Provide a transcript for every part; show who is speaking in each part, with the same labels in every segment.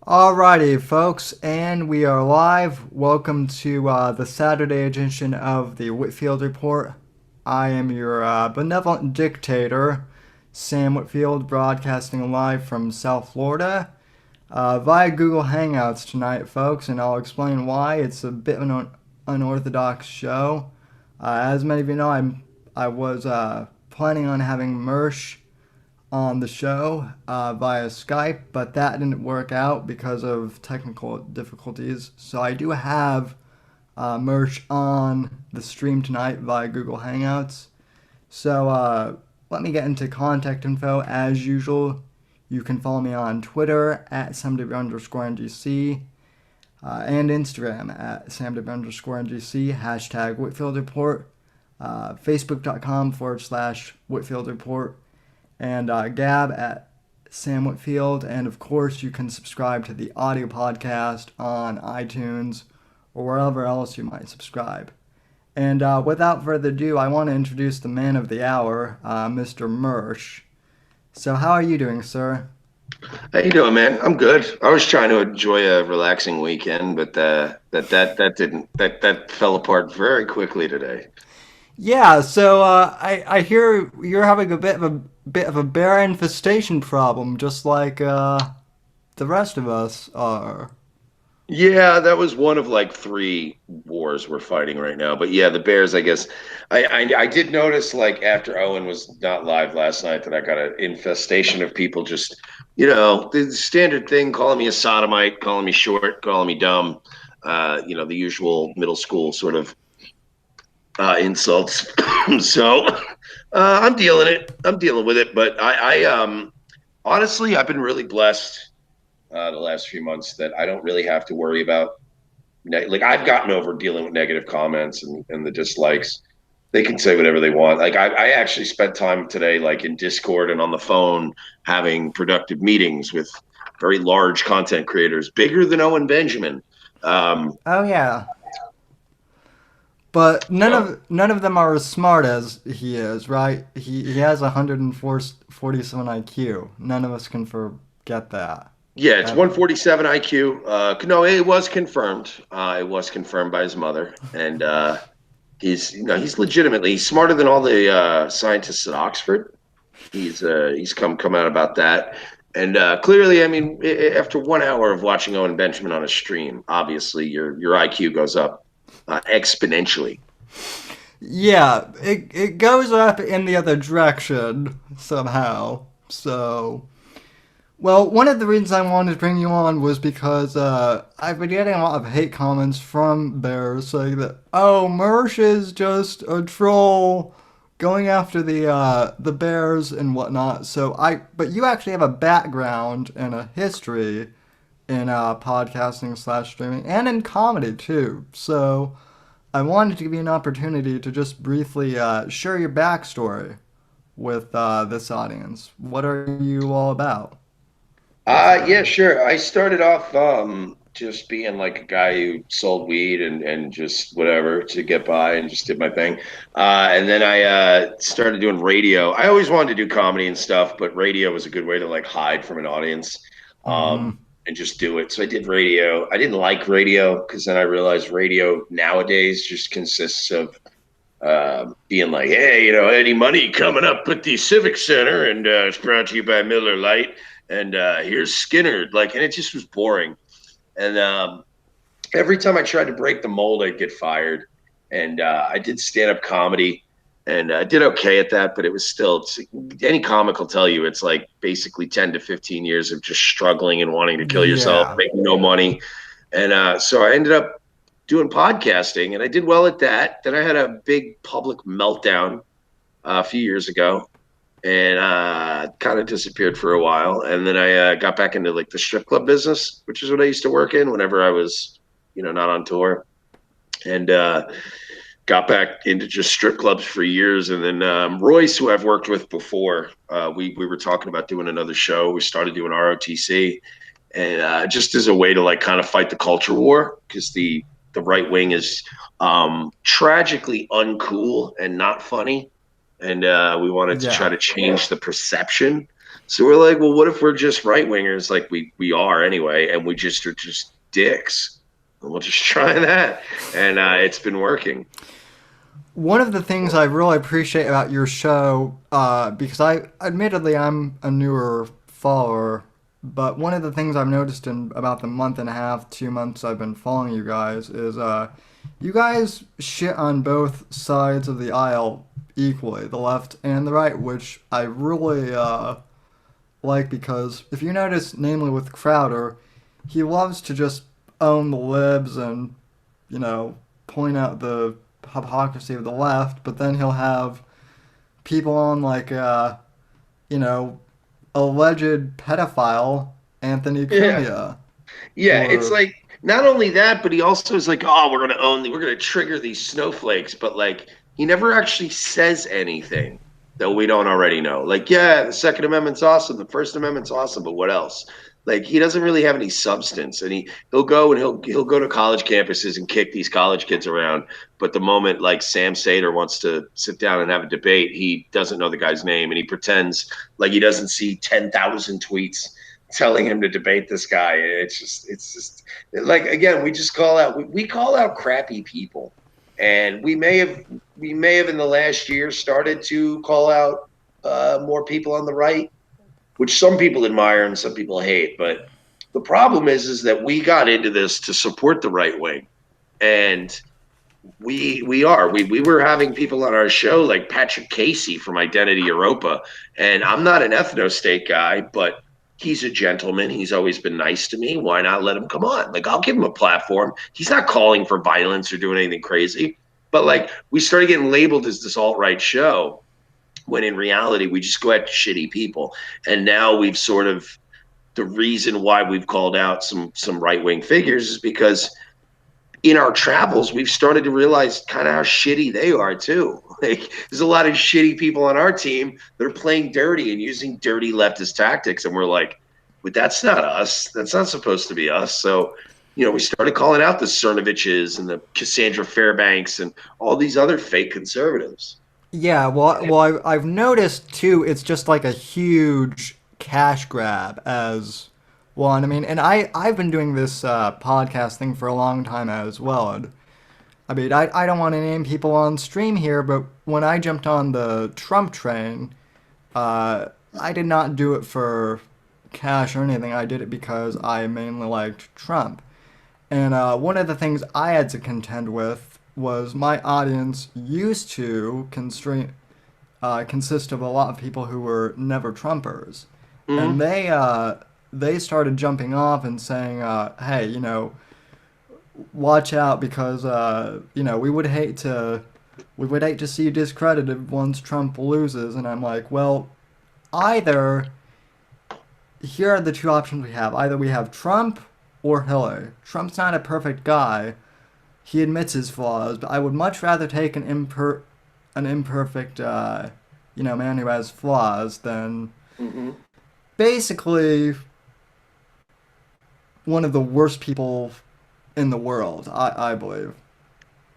Speaker 1: Alrighty, folks, and we are live. Welcome to the Saturday edition of the Whitfield Report. I am your benevolent dictator, Sam Whitfield, broadcasting live from South Florida via Google Hangouts tonight, folks, and I'll explain why. It's a bit of an unorthodox show. As many of you know, I was planning on having Mersh on the show via Skype, but that didn't work out because of technical difficulties. So I do have Merch on the stream tonight via Google Hangouts. So let me get into contact info. As usual, you can follow me on Twitter at samw_ngc and Instagram at samw_ngc, hashtag Whitfield Report, facebook.com/Whitfield Report, and Gab at Sam Whitfield. And of course, you can subscribe to the audio podcast on iTunes or wherever else you might subscribe. And without further ado, I want to introduce the man of the hour, Mr. Mersh. So, how are you doing, sir?
Speaker 2: How you doing, man? I'm good. I was trying to enjoy a relaxing weekend, but that fell apart very quickly today.
Speaker 1: Yeah, so I hear you're having a bit of a bear infestation problem, just like the rest of us are.
Speaker 2: Yeah, that was one of like three wars we're fighting right now. But yeah, the Bears, I guess. I did notice like after Owen was not live last night that I got an infestation of people just, the standard thing, calling me a sodomite, calling me short, calling me dumb, the usual middle school sort of insults. So I'm dealing it. I'm dealing with it. But honestly, I've been really blessed the last few months that I don't really have to worry about. Like I've gotten over dealing with negative comments and the dislikes. They can say whatever they want. Like I actually spent time today, like in Discord and on the phone, having productive meetings with very large content creators, bigger than Owen Benjamin. Um,
Speaker 1: Oh yeah, but none
Speaker 2: so
Speaker 1: of none of them are as smart as he is, right? He has 147 IQ. None of us can forget that
Speaker 2: Yeah, it's
Speaker 1: ever.
Speaker 2: 147 IQ. No, it was confirmed. It was confirmed by his mother, and he's legitimately he's smarter than all the scientists at Oxford. He's come out about that, and clearly, I mean, after 1 hour of watching Owen Benjamin on a stream, obviously your IQ goes up exponentially.
Speaker 1: Yeah, it goes up in the other direction somehow. So, well, one of the reasons I wanted to bring you on was because I've been getting a lot of hate comments from Bears saying that, oh, Mersh is just a troll going after the Bears and whatnot. But you actually have a background and a history in podcasting / streaming and in comedy too. So I wanted to give you an opportunity to just briefly share your backstory with this audience. What are you all about,
Speaker 2: Yeah,
Speaker 1: basically?
Speaker 2: sure. I started off just being like a guy who sold weed and just whatever to get by and just did my thing. And then I started doing radio. I always wanted to do comedy and stuff, but radio was a good way to like hide from an audience
Speaker 1: Mm-hmm.
Speaker 2: and just do it. So I did radio. I didn't like radio because then I realized radio nowadays just consists of being like, hey, any money coming up at the Civic Center, and it's brought to you by Miller Lite, and here's Skinner. Like, and it just was boring. And every time I tried to break the mold, I'd get fired. And I did stand up comedy, and I did okay at that, but it was still any comic will tell you it's like basically 10 to 15 years of just struggling and wanting to kill yourself,
Speaker 1: Yeah.
Speaker 2: making no money. And so I ended up doing podcasting, and I did well at that. Then I had a big public meltdown a few years ago, and kind of disappeared for a while. And then I got back into like the strip club business, which is what I used to work in whenever I was, not on tour, and got back into just strip clubs for years. And then Royce, who I've worked with before, we were talking about doing another show. We started doing ROTC, and just as a way to like kind of fight the culture war, because the right wing is tragically uncool and not funny, and we wanted to try
Speaker 1: Yeah.
Speaker 2: to change the perception. So we're like, well, what if we're just right wingers, like we are anyway, and we just are just dicks? And we'll just try that, and it's been working.
Speaker 1: One of the things I really appreciate about your show, because admittedly, I'm a newer follower, but one of the things I've noticed in about the month and a half, 2 months I've been following you guys is, you guys shit on both sides of the aisle equally, the left and the right, which I really, like because if you notice, namely with Crowder, he loves to just own the libs and, you know, point out the hypocrisy of the left, but then he'll have people on like, you know, alleged pedophile Anthony
Speaker 2: Yeah.
Speaker 1: Cumia.
Speaker 2: Yeah, it's
Speaker 1: Or,
Speaker 2: like not only that, but he also is like, oh, we're gonna trigger these snowflakes, but like he never actually says anything that we don't already know. Like, yeah, the Second Amendment's awesome, the First Amendment's awesome, but what else? Like he doesn't really have any substance, and he'll go and he'll go to college campuses and kick these college kids around. But the moment like Sam Sater wants to sit down and have a debate, he doesn't know the guy's name, and he pretends like he doesn't see 10,000 tweets telling him to debate this guy. It's just like again, we call out crappy people, and we may have in the last year started to call out more people on the right, which some people admire and some people hate. But the problem is that we got into this to support the right wing, and we were having people on our show like Patrick Casey from Identity Europa, and I'm not an ethno state guy, but he's a gentleman. He's always been nice to me. Why not let him come on? Like I'll give him a platform. He's not calling for violence or doing anything crazy, but like we started getting labeled as this alt right show when in reality we just go at shitty people, and now we've sort of the reason why we've called out some right wing figures is because in our travels, we've started to realize kind of how shitty they are too. Like, there's a lot of shitty people on our team that are playing dirty and using dirty leftist tactics, and we're like, but that's not us. That's not supposed to be us. So, we started calling out the Cernoviches and the Cassandra Fairbanks and all these other fake conservatives.
Speaker 1: yeah, I've noticed too, it's just like a huge cash grab as one. I mean, and I've been doing this podcast thing for a long time as well. And I mean, I don't want to name people on stream here, but when I jumped on the Trump train, I did not do it for cash or anything. I did it because I mainly liked Trump. And one of the things I had to contend with was my audience used to consist of a lot of people who were never Trumpers, and
Speaker 2: Mm-hmm.
Speaker 1: they started jumping off and saying, "Hey, watch out because we would hate to see you discredited once Trump loses." And I'm like, well, either here are the two options we have. Either we have Trump or Hillary. Trump's not a perfect guy. He admits his flaws, but I would much rather take an imperfect man who has flaws than
Speaker 2: Mm-hmm.
Speaker 1: basically one of the worst people in the world, I believe.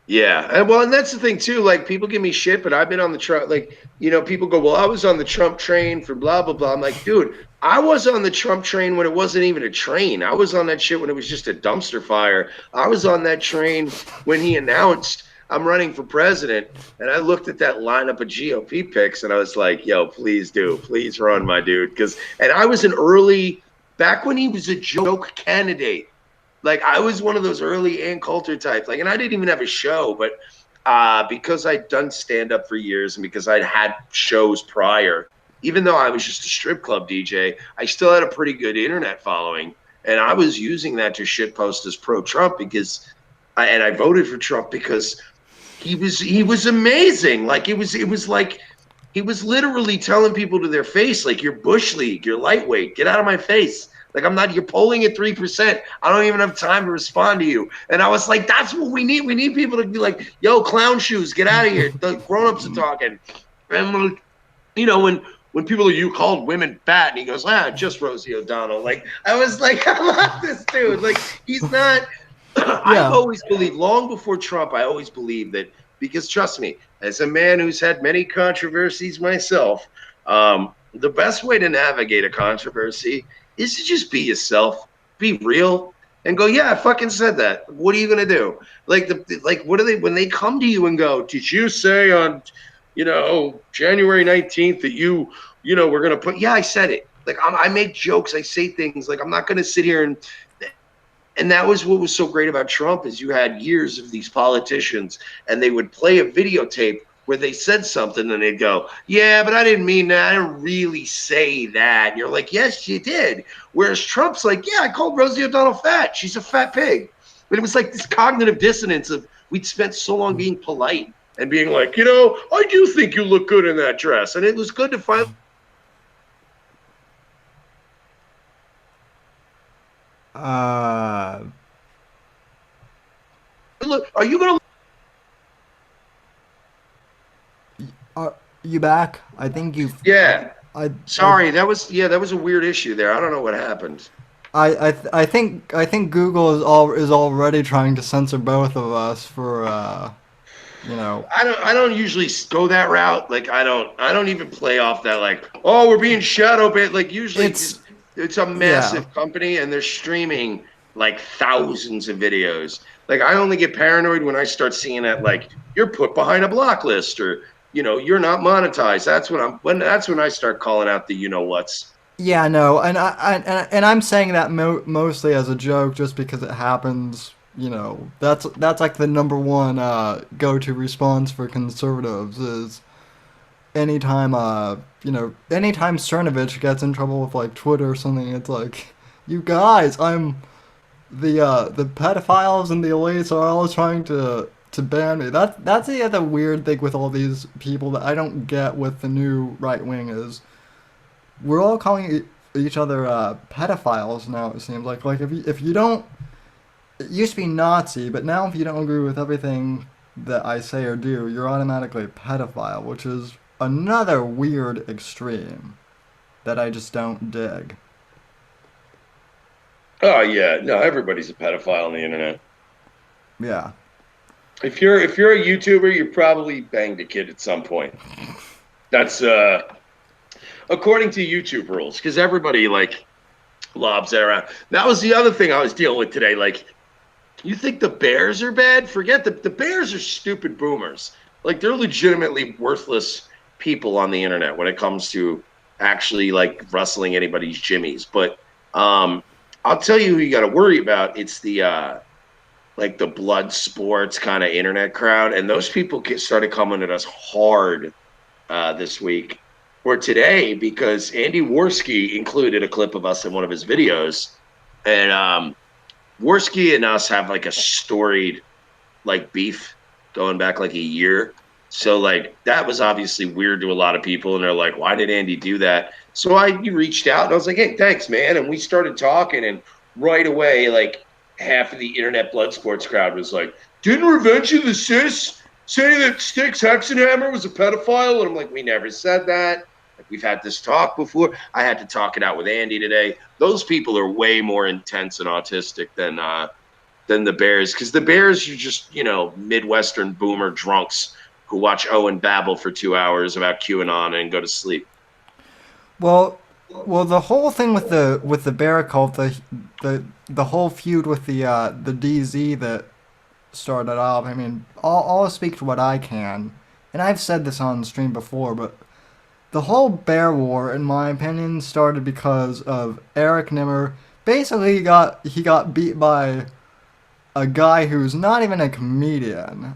Speaker 2: Yeah, and well, and that's the thing too. Like people give me shit, but I've been on the Trump. Like people go, "Well, I was on the Trump train for blah blah blah." I'm like, dude, I was on the Trump train when it wasn't even a train. I was on that shit when it was just a dumpster fire. I was on that train when he announced I'm running for president, and I looked at that lineup of GOP picks, and I was like, "Yo, please run, my dude." And I was an early back when he was a joke candidate. Like I was one of those early Ann Coulter types. Like, and I didn't even have a show, but because I'd done stand up for years and because I'd had shows prior, even though I was just a strip club DJ, I still had a pretty good internet following, and I was using that to shitpost as pro Trump I voted for Trump because he was amazing. Like it was like he was literally telling people to their face, like, you're Bush League, you're lightweight, get out of my face. Like, I'm not, you're polling at 3%. I don't even have time to respond to you. And I was like, that's what we need. We need people to be like, yo, clown shoes, get out of here. The grown-ups are talking. And, when people are, you called women fat, and he goes, just Rosie O'Donnell. Like, I was like, I love this dude. Like, he's not, I've
Speaker 1: Yeah,
Speaker 2: always believed, long before Trump, I always believed that, because trust me, as a man who's had many controversies myself, the best way to navigate a controversy is to just be yourself, be real, and go, yeah, I fucking said that. What are you gonna do? Like what do they when they come to you and go, did you say on January 19th that we're gonna put yeah, I said it. Like I make jokes, I say things like I'm not gonna sit here and that was what was so great about Trump is you had years of these politicians and they would play a videotape where they said something and they'd go, yeah, but I didn't mean that. I didn't really say that. And you're like, yes, you did. Whereas Trump's like, yeah, I called Rosie O'Donnell fat. She's a fat pig. And it was like this cognitive dissonance of we'd spent so long being polite and being like, I do think you look good in that dress. And it was good to finally
Speaker 1: Uh,
Speaker 2: look. Are you going to
Speaker 1: are you back? I think you've.
Speaker 2: Yeah.
Speaker 1: I I
Speaker 2: Sorry, that was a weird issue there. I don't know what happened.
Speaker 1: I think Google is already trying to censor both of us for you know
Speaker 2: I don't usually go that route. Like I don't even play off that like, oh, we're being shadow banned. Like usually
Speaker 1: it's
Speaker 2: it's a
Speaker 1: yeah.
Speaker 2: massive company and they're streaming like thousands of videos. Like I only get paranoid when I start seeing that like you're put behind a block list or you're not monetized. That's when I start calling out the what's.
Speaker 1: Yeah, no, and I'm saying that mostly as a joke, just because it happens. That's like the number one go-to response for conservatives is anytime Cernovich gets in trouble with like Twitter or something, it's like, you guys, the pedophiles and the elites are all trying to ban me. That's the other weird thing with all these people that I don't get with the new right wing is we're all calling each other pedophiles now. It seems like if you don't, it used to be Nazi, but now if you don't agree with everything that I say or do, you're automatically a pedophile, which is another weird extreme that I just don't dig.
Speaker 2: Oh yeah, no, everybody's a pedophile on the internet.
Speaker 1: Yeah.
Speaker 2: If you're a YouTuber, you probably banged a kid at some point. That's according to YouTube rules, because everybody like lobs that around. That was the other thing I was dealing with today. Like, you think the Bears are bad? Forget the Bears are stupid boomers. Like, they're legitimately worthless people on the internet when it comes to actually like rustling anybody's jimmies. But I'll tell you who you got to worry about. It's the like the blood sports kind of internet crowd, and those people started coming at us hard this week or today because Andy Worski included a clip of us in one of his videos, and Worski and us have like a storied like beef going back like a year. So like that was obviously weird to a lot of people, and they're like, "Why did Andy do that?" So I reached out and I was like, "Hey, thanks, man," and we started talking, and right away, like half of the internet blood sports crowd was like, "Didn't Revenge of the Sis say that Styx Hexenhammer was a pedophile?" And I'm like, "We never said that. Like we've had this talk before." I had to talk it out with Andy today. Those people are way more intense and autistic than the Bears, because the Bears are just Midwestern boomer drunks who watch Owen babble for 2 hours about QAnon and go to sleep.
Speaker 1: Well, well, the whole thing with the bear cult, the whole feud with the DZ that started off. I mean, I'll speak to what I can, and I've said this on stream before, but the whole bear war, in my opinion, started because of Eric Nimmer. Basically, he got beat by a guy who's not even a comedian,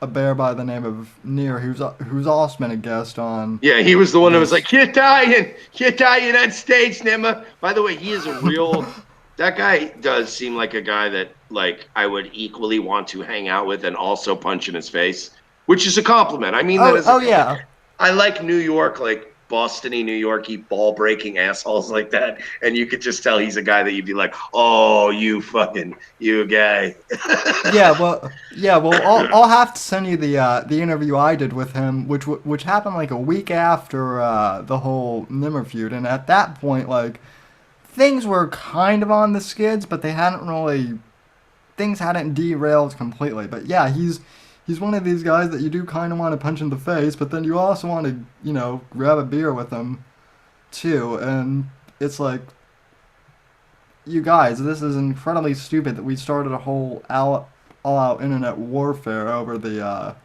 Speaker 1: a bear by the name of Near, who's also been a guest on
Speaker 2: Yeah, he was the one that was
Speaker 1: this.
Speaker 2: like, you're dying on stage, Nima. By the way, he is a real. That guy does seem like a guy that like I would equally want to hang out with and also punch in his face, which is a compliment. I mean that
Speaker 1: Oh,
Speaker 2: as a
Speaker 1: oh
Speaker 2: compliment.
Speaker 1: yeah,
Speaker 2: I like New York, like Boston-y, New Yorky, ball-breaking assholes like that, and you could just tell he's a guy that you'd be like, "Oh, you guy."
Speaker 1: yeah. Well, I'll have to send you the interview I did with him, which happened like a week after the whole Nimmer feud, and at that point, like things were kind of on the skids, but they hadn't really things hadn't derailed completely. But yeah, he's one of these guys that you do kind of want to punch in the face, but then you also want to, grab a beer with him too. And it's like, you guys, this is incredibly stupid that we started a whole all-out internet warfare over the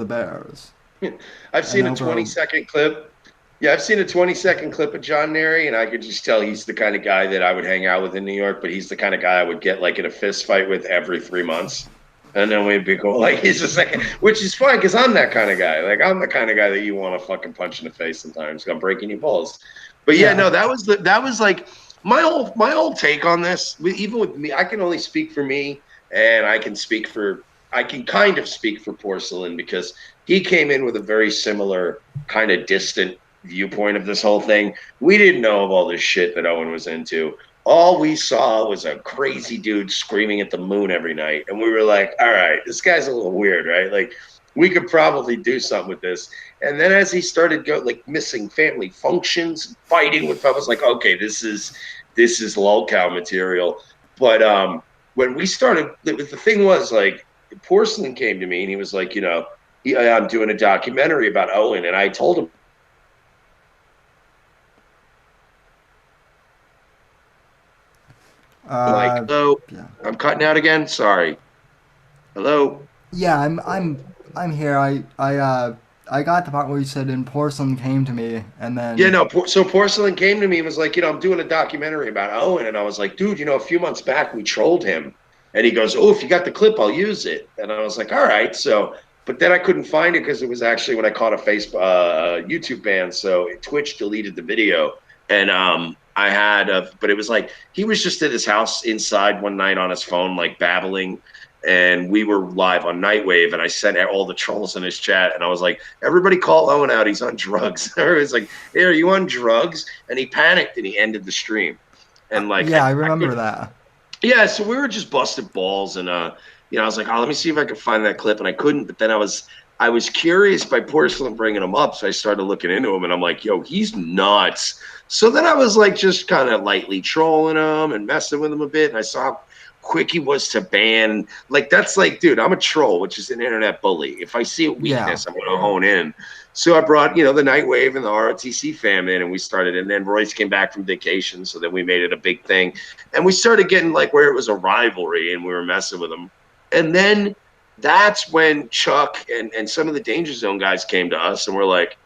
Speaker 1: Bears
Speaker 2: I've
Speaker 1: and
Speaker 2: seen a
Speaker 1: over.
Speaker 2: 20-second clip. Yeah, I've seen a 20-second clip of John Neri, and I could just tell he's the kind of guy that I would hang out with in New York, but he's the kind of guy I would get like in a fist fight with every 3 months. And then we'd be cool. Like he's just like, which is fine because I'm that kind of guy. Like I'm the kind of guy that you want to fucking punch in the face sometimes. I'm breaking your balls. But yeah,
Speaker 1: Yeah.
Speaker 2: no, that was like my whole take on this. Even with me, I can only speak for me, and I can kind of speak for Porcelain because he came in with a very similar kind of distant viewpoint of this whole thing. We didn't know of all this shit that Owen was into. All we saw was a crazy dude screaming at the moon every night. And we were like, all right, this guy's a little weird, right? Like, we could probably do something with this. And then as he started missing family functions, fighting with, I was like, okay, this is lolcow material. But when we started, the thing was like, Porcelain came to me and he was like, I'm doing a documentary about Owen. And I told him, like,
Speaker 1: Uh,
Speaker 2: hello,
Speaker 1: yeah.
Speaker 2: I'm cutting out again. Sorry. Hello.
Speaker 1: Yeah, I'm here. I got the part where you said and porcelain came to me, and
Speaker 2: Yeah,
Speaker 1: then
Speaker 2: no. So Porcelain came to me and was like, I'm doing a documentary about Owen. And I was like, dude, a few months back we trolled him. And he goes, oh, if you got the clip, I'll use it. And I was like, all right. So, but then I couldn't find it because it was actually when I caught a YouTube ban. So Twitch deleted the video. And but it was like, he was just at his house inside one night on his phone, like babbling. And we were live on Nightwave, and I sent all the trolls in his chat, and I was like, "Everybody, call Owen out. He's on drugs." Everybody's like, "Hey, are you on drugs?" And he panicked, and he ended the stream. And like,
Speaker 1: yeah, I
Speaker 2: I
Speaker 1: remember
Speaker 2: could,
Speaker 1: that.
Speaker 2: yeah. So we were just busted balls, and I was like, "Oh, let me see if I can find that clip," and I couldn't. But then I was curious by Porcelain bringing him up, so I started looking into him, and I'm like, "Yo, he's nuts." So then I was like, just kind of lightly trolling him and messing with him a bit, and I saw quick he was to ban. Like, that's like, dude, I'm a troll, which is an internet bully. If I see a
Speaker 1: Yeah,
Speaker 2: weakness, I'm going to hone in. So I brought, the Nightwave and the ROTC fam in, and we started. And then Royce came back from vacation, so then we made it a big thing. And we started getting like where it was a rivalry, and we were messing with them. And then that's when Chuck and some of the Danger Zone guys came to us, and we're like,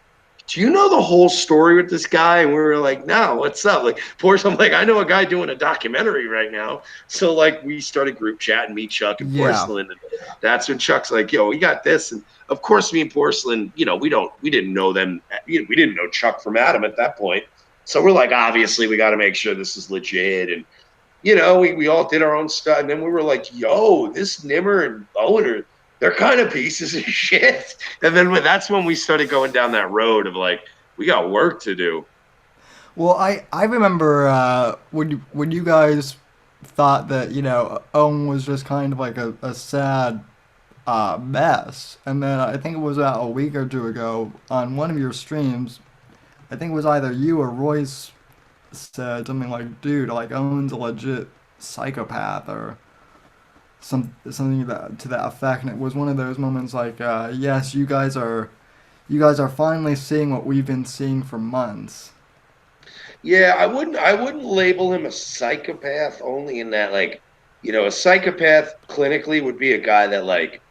Speaker 2: do you know the whole story with this guy? And we were like, no, what's up? Like, I'm like, I know a guy doing a documentary right now. So like, we started group chatting, me, Chuck, and
Speaker 1: yeah.
Speaker 2: Porcelain, and that's when Chuck's like, yo, we got this. And of course, me and Porcelain, we didn't know them. We didn't know Chuck from Adam at that point. So we're like, obviously, we got to make sure this is legit. And we all did our own stuff. And then we were like, yo, this Nimmer and Owen they're kind of pieces of shit. And then that's when we started going down that road of like, we got work to do.
Speaker 1: Well, I remember when you guys thought that Owen was just kind of like a sad mess, and then I think it was about a week or two ago on one of your streams. I think it was either you or Royce said something like, "Dude, like Owen's a legit psychopath," or something to that effect. And it was one of those moments like, "Yes, you guys are finally seeing what we've been seeing for months."
Speaker 2: Yeah, I wouldn't label him a psychopath only in that like, a psychopath clinically would be a guy that like,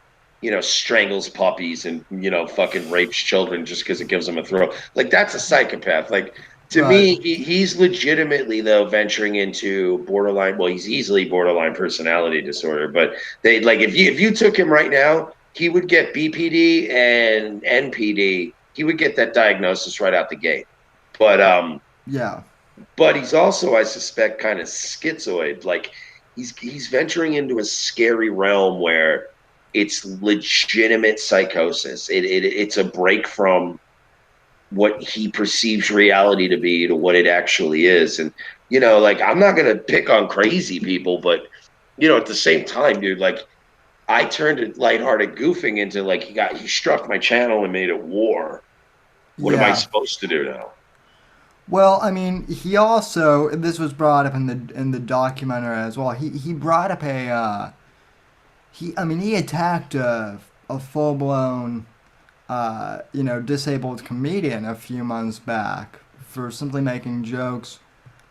Speaker 2: strangles puppies and, fucking rapes children just because it gives them a thrill. Like that's a psychopath. Like to
Speaker 1: Right.
Speaker 2: me, he's legitimately though venturing into borderline, well, he's easily borderline personality disorder, but they like if you took him right now, he would get BPD and NPD. He would get that diagnosis right out the gate. But
Speaker 1: Yeah.
Speaker 2: he's also, I suspect, kind of schizoid. Like he's venturing into a scary realm where it's legitimate psychosis. It's a break from what he perceives reality to be to what it actually is. And like I'm not gonna pick on crazy people, but at the same time, dude, like I turned it lighthearted goofing into like he struck my channel and made it war. What am I
Speaker 1: Yeah.
Speaker 2: supposed to do now?
Speaker 1: Well, I mean, he also this was brought up in the documentary as well. He brought up a he I mean he attacked a full blown disabled comedian a few months back for simply making jokes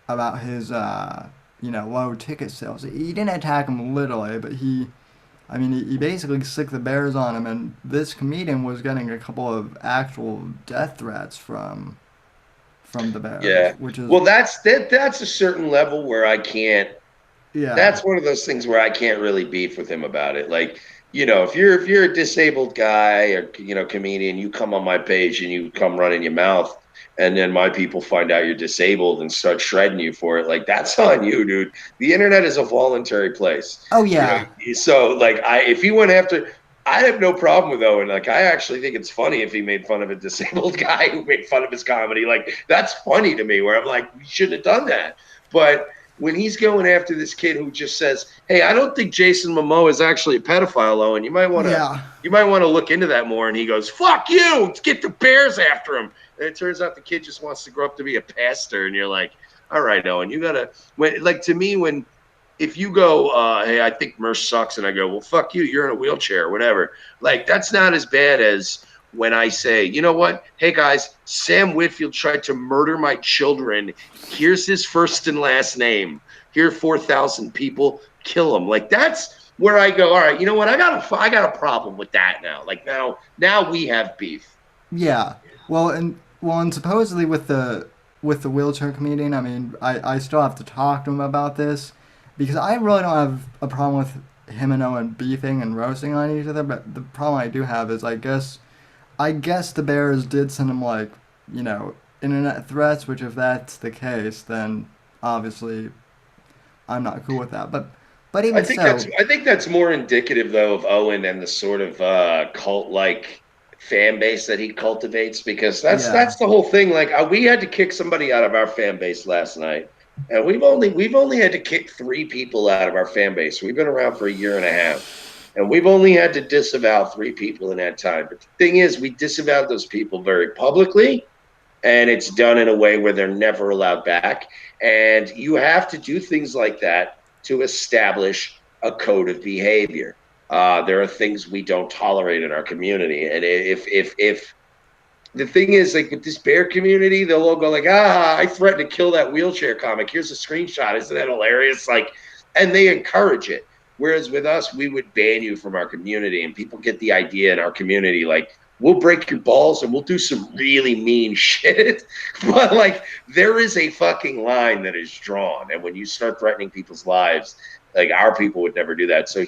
Speaker 1: about his low ticket sales. He didn't attack him literally, but he basically sicked the bears on him, and this comedian was getting a couple of actual death threats from the bears,
Speaker 2: Yeah.
Speaker 1: which is
Speaker 2: Well, that's a certain level where I can't.
Speaker 1: yeah,
Speaker 2: That's one of those things where I can't really beef with him about it. Like, if you're a disabled guy or comedian, you come on my page and you come running your mouth, and then my people find out you're disabled and start shredding you for it. Like, that's on you, dude. The internet is a voluntary place.
Speaker 1: oh yeah,
Speaker 2: So like if he went after, I have no problem with Owen. Like, I actually think it's funny if he made fun of a disabled guy who made fun of his comedy. Like, that's funny to me. Where I'm like, we shouldn't have done that. But when he's going after this kid who just says, "Hey, I don't think Jason Momoa is actually a pedophile, Owen.
Speaker 1: yeah.
Speaker 2: You might want to look into that more." And he goes, "Fuck you! Let's get the Bears after him." And it turns out the kid just wants to grow up to be a pastor. And you're like, "All right, Owen, you gotta." To me, when if you go, "Hey, I think Mersh sucks," and I go, "Well, fuck you. You're in a wheelchair, or whatever." Like, that's not as bad as when I say, "You know what? Hey guys, Sam Whitfield tried to murder my children. Here's his first and last name. Here are 4,000 people. Kill him." Like, that's where I go, "All right, you know what? I got a problem with that now. Like, now we have beef."
Speaker 1: Yeah. And supposedly with the wheelchair comedian, I mean, I still have to talk to him about this because I really don't have a problem with him and Owen beefing and roasting on each other. But the problem I do have is I guess the Bears did send him like you know internet threats. Which if that's the case, then obviously I'm not cool with that. But
Speaker 2: I
Speaker 1: even
Speaker 2: think that's
Speaker 1: so,
Speaker 2: I think that's more indicative though of Owen and the sort of cult like fan base that he cultivates, because that's
Speaker 1: yeah,
Speaker 2: that's the whole thing. Like, we had to kick somebody out of our fan base last night, and we've only had to kick three people out of our fan base. We've been around for a year and a half, and we've only had to disavow three people in that time. But the thing is, we disavowed those people very publicly, and it's done in a way where they're never allowed back. And you have to do things like that to establish a code of behavior. There are things we don't tolerate in our community, and if the thing is, like with this bear community, they'll all go like, I threatened to kill that wheelchair comic. Here's a screenshot. Isn't that hilarious? Like, and they encourage it. Whereas with us, we would ban you from our community, and people get the idea in our community, like, we'll break your balls and we'll do some really mean shit. But like, there is a fucking line that is drawn. And when you start threatening people's lives, like, our people would never do that. So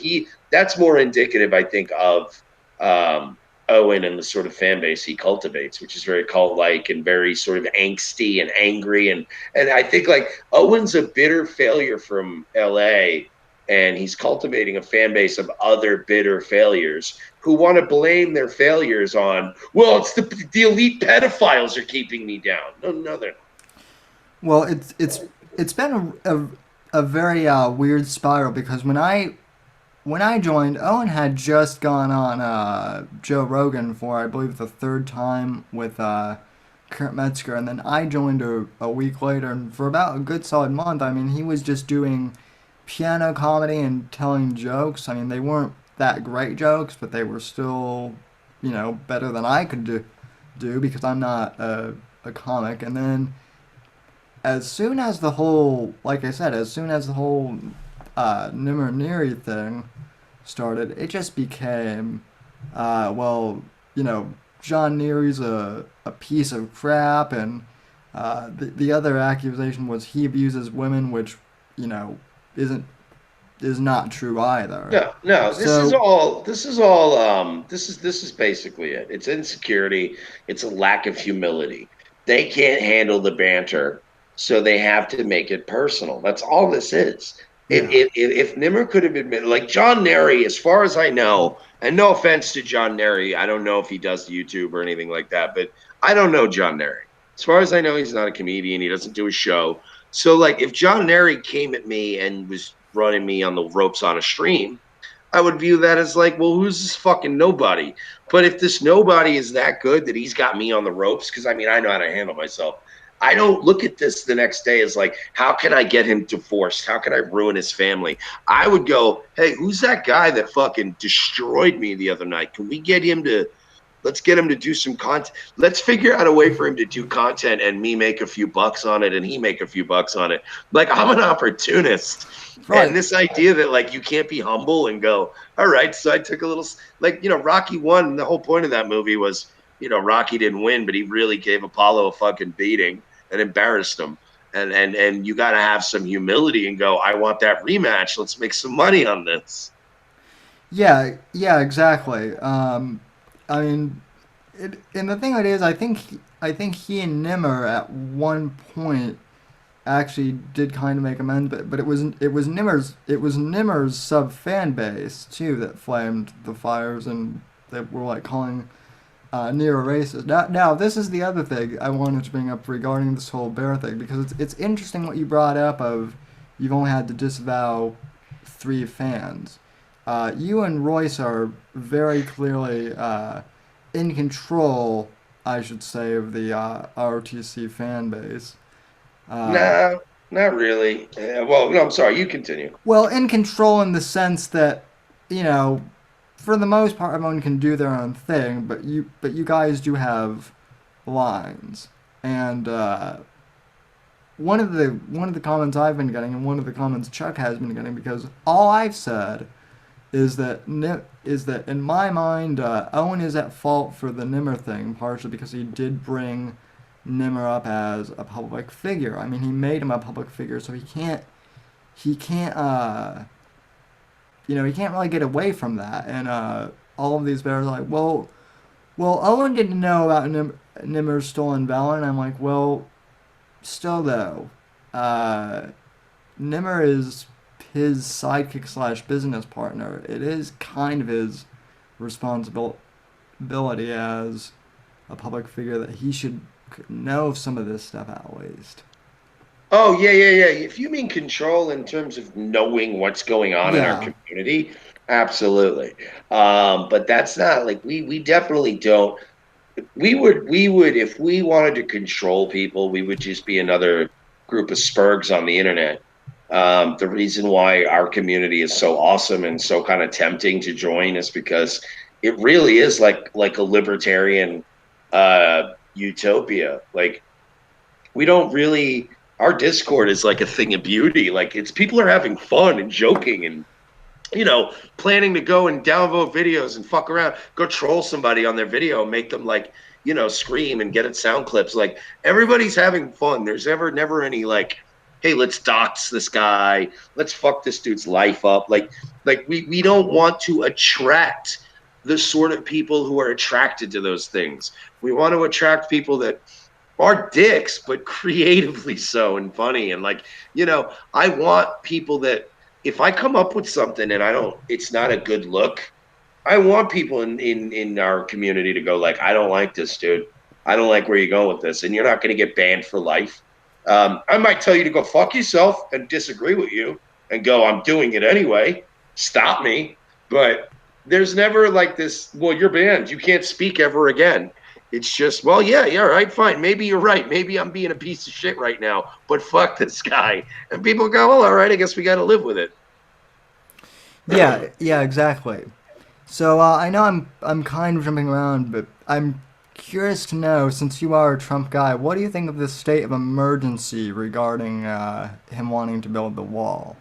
Speaker 2: that's more indicative, I think, of Owen and the sort of fan base he cultivates, which is very cult-like and very sort of angsty and angry, and I think like Owen's a bitter failure from LA, and he's cultivating a fan base of other bitter failures who want to blame their failures on, well, it's the elite pedophiles are keeping me down. No, they're not.
Speaker 1: well, it's been a very weird spiral because when I joined, Owen had just gone on Joe Rogan for, I believe, the third time with Kurt Metzger, and then I joined a week later, and for about a good solid month, I mean, he was just doing piano comedy and telling jokes. I mean, they weren't that great jokes, but they were still, better than I could do because I'm not a comic. And then as soon as the whole, like I said, as soon as the whole Nimmer Neary thing started, it just became, well, John Neary's a piece of crap, and the other accusation was he abuses women, which, you know, isn't is not true either.
Speaker 2: No. This is
Speaker 1: So
Speaker 2: all. This is all. This is basically it. It's insecurity. It's a lack of humility. They can't handle the banter, so they have to make it personal. That's all this is. If
Speaker 1: yeah,
Speaker 2: if if Nimmer could have admitted, like John Neri, as far as I know, and no offense to John Neri, I don't know if he does YouTube or anything like that, but I don't know John Neri. As far as I know, he's not a comedian. He doesn't do a show. So, like, if John Neri came at me and was running me on the ropes on a stream, I would view that as like, well, who's this fucking nobody? But if this nobody is that good that he's got me on the ropes, because I mean, I know how to handle myself, I don't look at this the next day as like, how can I get him divorced? How can I ruin his family? I would go, hey, who's that guy that fucking destroyed me the other night? Can we get him to let's get him to do some content. Let's figure out a way for him to do content and me make a few bucks on it and he make a few bucks on it. Like I'm an opportunist. And
Speaker 1: Right.
Speaker 2: this idea that like you can't be humble and go, all right, so I took a little like, Rocky 1, the whole point of that movie was, Rocky didn't win, but he really gave Apollo a fucking beating and embarrassed him. And you got to have some humility and go, I want that rematch. Let's make some money on this.
Speaker 1: Yeah, yeah, exactly. I mean, and the thing it is, I think he and Nimmer at one point actually did kind of make amends, but it was Nimmer's sub fan base too that flamed the fires and they were like calling Nero racist. Now this is the other thing I wanted to bring up regarding this whole bear thing because it's interesting what you brought up of you've only had to disavow three fans. You and Royce are very clearly in control, I should say, of the ROTC fan base. Uh,
Speaker 2: Nah, not really. Well, no, I'm sorry. You continue.
Speaker 1: well, in control in the sense that, you know, for the most part, everyone can do their own thing, but you guys do have lines, and one of the comments I've been getting, and one of the comments Chuck has been getting, because all I've said is that in my mind, Owen is at fault for the Nimmer thing, partially because he did bring Nimmer up as a public figure. I mean, he made him a public figure, so he can't he can't really get away from that. And all of these bears are like, well, Owen didn't know about Nimmer's stolen valor, and I'm like, well, still though, uh, Nimmer is his sidekick slash business partner. It is kind of his responsibility as a public figure that he should know some of this stuff at least.
Speaker 2: Oh, yeah, yeah, yeah. If you mean control in terms of knowing what's going on in our
Speaker 1: Yeah,
Speaker 2: community, absolutely. But that's not like we definitely don't. We would if we wanted to control people, we would just be another group of spurgs on the internet. The reason why our community is so awesome and so kind of tempting to join is because it really is like a libertarian utopia. Like we don't really our Discord is like a thing of beauty. Like it's people are having fun and joking and planning to go and downvote videos and fuck around, go troll somebody on their video, make them like, scream and get it sound clips. Like everybody's having fun. There's never any like, hey, let's dox this guy, let's fuck this dude's life up. Like we don't want to attract the sort of people who are attracted to those things. We want to attract people that are dicks, but creatively so and funny. And like, I want people that if I come up with something and it's not a good look, I want people in our community to go like, I don't like this, dude. I don't like where you're going with this. And you're not going to get banned for life. I might tell you to go fuck yourself and disagree with you and go, I'm doing it anyway. Stop me. But there's never like this, well, you're banned. You can't speak ever again. It's just, well, yeah, all right, fine. Maybe you're right. Maybe I'm being a piece of shit right now, but fuck this guy. And people go, well, all right, I guess we got to live with it.
Speaker 1: yeah, yeah, exactly. So I know I'm kind of jumping around, but I'm curious to know, since you are a Trump guy, what do you think of this state of emergency regarding him wanting to build the wall?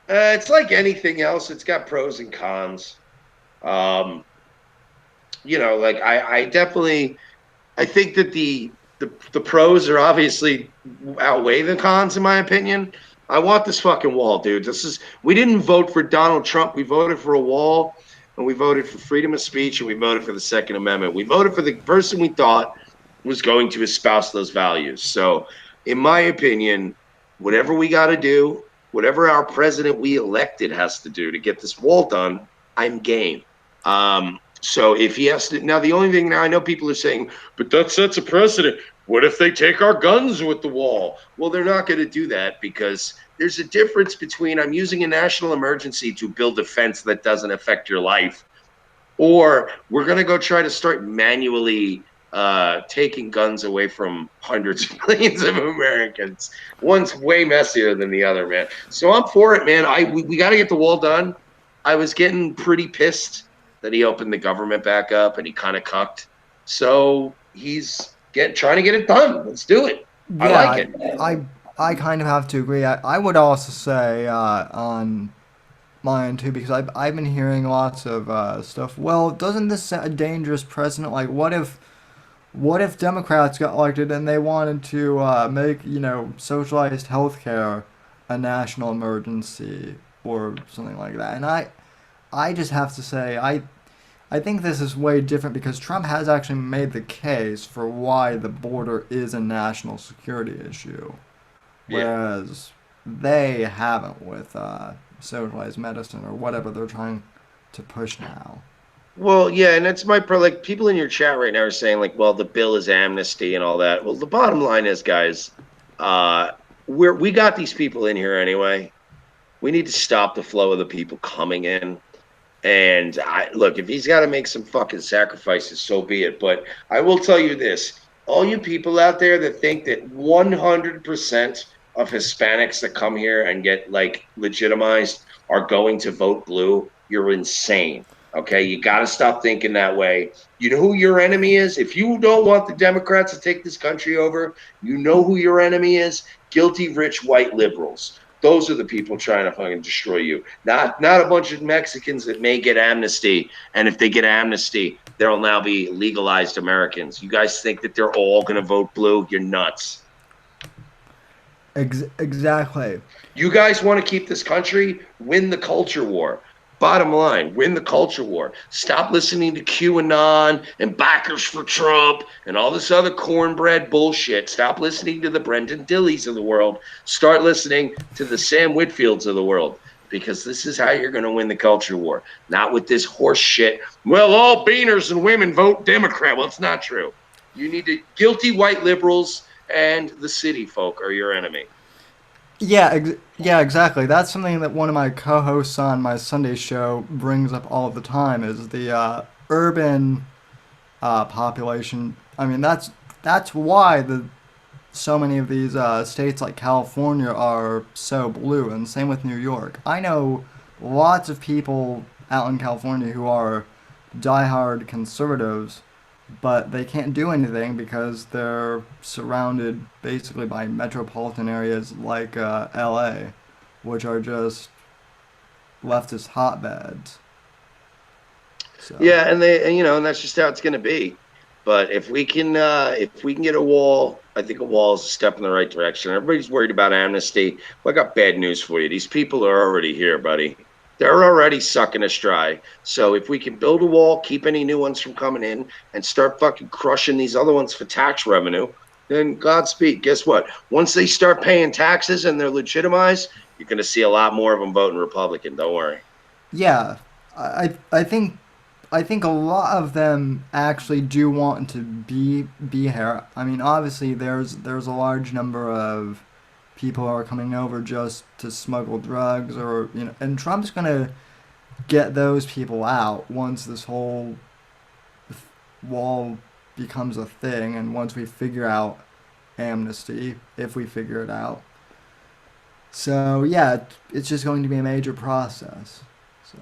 Speaker 2: It's like anything else. It's got pros and cons. Um, like I definitely, I think that the pros are obviously outweigh the cons in my opinion. I want this fucking wall, dude. We didn't vote for Donald Trump. We voted for a wall, and we voted for freedom of speech, and we voted for the Second Amendment. We voted for the person we thought was going to espouse those values. So, in my opinion, whatever we got to do, whatever our president we elected has to do to get this wall done, I'm game. So if he has to, now the only thing now I know people are saying, but that sets a precedent. What if they take our guns with the wall? Well, they're not going to do that because there's a difference between I'm using a national emergency to build a fence that doesn't affect your life, or we're going to go try to start manually taking guns away from hundreds of millions of Americans. One's way messier than the other, man. So I'm for it, man. We got to get the wall done. I was getting pretty pissed that he opened the government back up and he kind of cucked. So he's trying to get it done. Let's do it. I
Speaker 1: Yeah,
Speaker 2: like it.
Speaker 1: I kind of have to agree. I would also say on mine too because I've been hearing lots of stuff. Well, doesn't this set a dangerous precedent? Like, what if Democrats got elected and they wanted to make socialized healthcare a national emergency or something like that? And I just have to say I think this is way different because Trump has actually made the case for why the border is a national security issue,
Speaker 2: Yeah.
Speaker 1: whereas they haven't with socialized medicine or whatever they're trying to push now.
Speaker 2: Well, yeah, and that's like people in your chat right now are saying like, well, the bill is amnesty and all that. Well, the bottom line is, guys, uh, we got these people in here anyway. We need to stop the flow of the people coming in. And look, if he's got to make some fucking sacrifices, so be it. But I will tell you this: all you people out there that think that 100% of Hispanics that come here and get like legitimized are going to vote blue, you're insane. Okay, you got to stop thinking that way. You know who your enemy is? If you don't want the Democrats to take this country over, you know who your enemy is? Guilty, rich, white liberals. Those are the people trying to fucking destroy you. Not a bunch of Mexicans that may get amnesty, and if they get amnesty, they'll now be legalized Americans. You guys think that they're all going to vote blue? You're nuts.
Speaker 1: Exactly.
Speaker 2: You guys want to keep this country? Win the culture war. Bottom line, win the culture war. Stop listening to QAnon and backers for Trump and all this other cornbread bullshit. Stop listening to the Brendan Dillies of the world. Start listening to the Sam Whitfields of the world, because this is how you're going to win the culture war. Not with this horse shit. Well, all beaners and women vote Democrat. Well, it's not true. You need to guilty white liberals and the city folk are your enemy.
Speaker 1: Yeah, exactly. That's something that one of my co-hosts on my Sunday show brings up all the time is the urban population. I mean, that's why the so many of these states like California are so blue, and same with New York. I know lots of people out in California who are diehard conservatives, but they can't do anything because they're surrounded basically by metropolitan areas like LA, which are just leftist hotbeds. So,
Speaker 2: Yeah, and that's just how it's going to be. But if we can get a wall, I think a wall is a step in the right direction. Everybody's worried about amnesty. Well, I got bad news for you. These people are already here, buddy. They're already sucking us dry. So if we can build a wall, keep any new ones from coming in, and start fucking crushing these other ones for tax revenue, then Godspeed. Guess what? Once they start paying taxes and they're legitimized, you're going to see a lot more of them voting Republican. Don't worry.
Speaker 1: yeah, I think a lot of them actually do want to be here. I mean, obviously there's a large number of people who are coming over just to smuggle drugs or and Trump's going to get those people out once this whole wall becomes a thing and once we figure out amnesty, if we figure it out. So, yeah, it's just going to be a major process. So,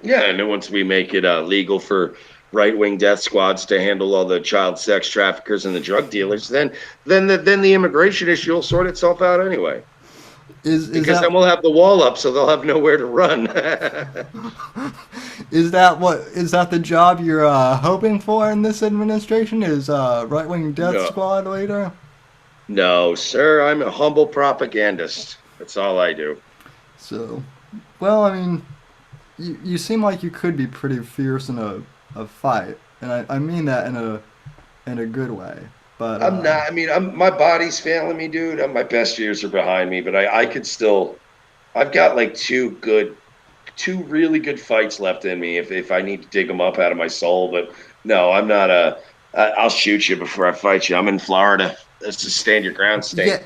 Speaker 2: Yeah, and then once we make it legal for right-wing death squads to handle all the child sex traffickers and the drug dealers, then the immigration issue will sort itself out anyway.
Speaker 1: is
Speaker 2: Because
Speaker 1: that
Speaker 2: then we'll have the wall up, so they'll have nowhere to run.
Speaker 1: is that the job you're hoping for in this administration? Is right wing death
Speaker 2: No,
Speaker 1: squad leader?
Speaker 2: no, sir. I'm a humble propagandist. That's all I do.
Speaker 1: So, well, I mean, you seem like you could be pretty fierce in a fight, and I mean that in a good way. But
Speaker 2: I'm not. I mean, my body's failing me, dude. My best years are behind me, but I could still. I've got like two really good fights left in me if I need to dig them up out of my soul. But no, I'm not I'll shoot you before I fight you. I'm in Florida. That's a stand your ground state.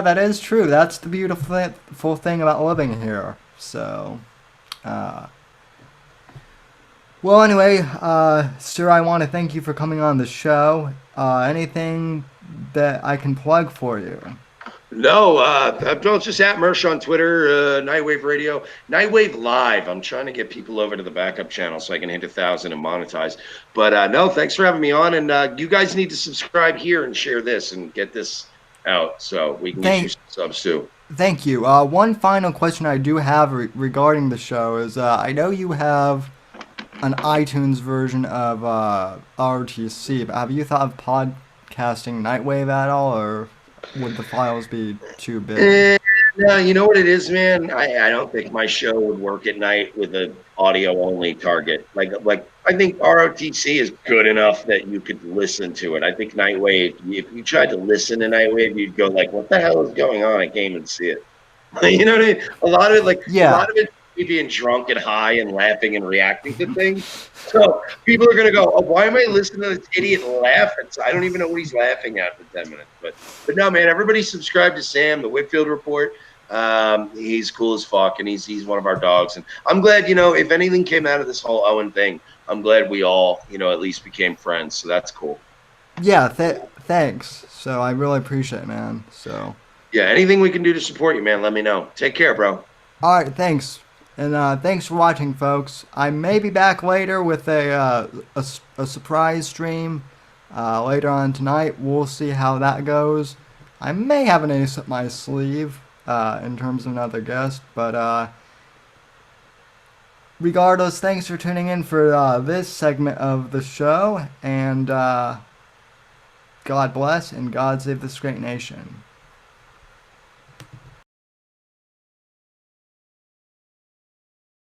Speaker 1: that is true. That's the beautiful thing about living here. So, uh, Well, anyway, sir, I want to thank you for coming on the show. Anything that I can plug for you?
Speaker 2: No, I'm just at Mersh on Twitter, Nightwave Radio, Nightwave Live. I'm trying to get people over to the backup channel so I can hit 1,000 and monetize. But no, thanks for having me on. And you guys need to subscribe here and share this and get this out so we can get you
Speaker 1: Thank,
Speaker 2: some subs too.
Speaker 1: thank you. One final question I do have regarding the show is I know you have an iTunes version of RTC, but have you thought of podcasting Nightwave at all, or would the files be too big?
Speaker 2: And you know what it is, man. I don't think my show would work at night with an audio only target. Like I think ROTC is good enough that you could listen to it. I think Nightwave, if you tried to listen to Nightwave, you'd go like, "What the hell is going on?" I can't even see it. You know what I mean? A
Speaker 1: Yeah,
Speaker 2: lot of it, me being drunk and high and laughing and reacting to things. So people are gonna go, "Oh, why am I listening to this idiot laugh?" I don't even know what he's laughing at for 10 minutes. But no, man, everybody subscribe to Sam, the Whitfield Report. He's cool as fuck, and he's one of our dogs. And I'm glad, if anything came out of this whole Owen thing, I'm glad we all, at least became friends. So that's cool.
Speaker 1: yeah. Thanks. So I really appreciate it, man. So.
Speaker 2: Yeah, anything we can do to support you, man, let me know. Take care, bro.
Speaker 1: All right, thanks. And thanks for watching, folks. I may be back later with a surprise stream later on tonight. We'll see how that goes. I may have an ace up my sleeve in terms of another guest, but regardless, thanks for tuning in for this segment of the show, and God bless and God save this great nation.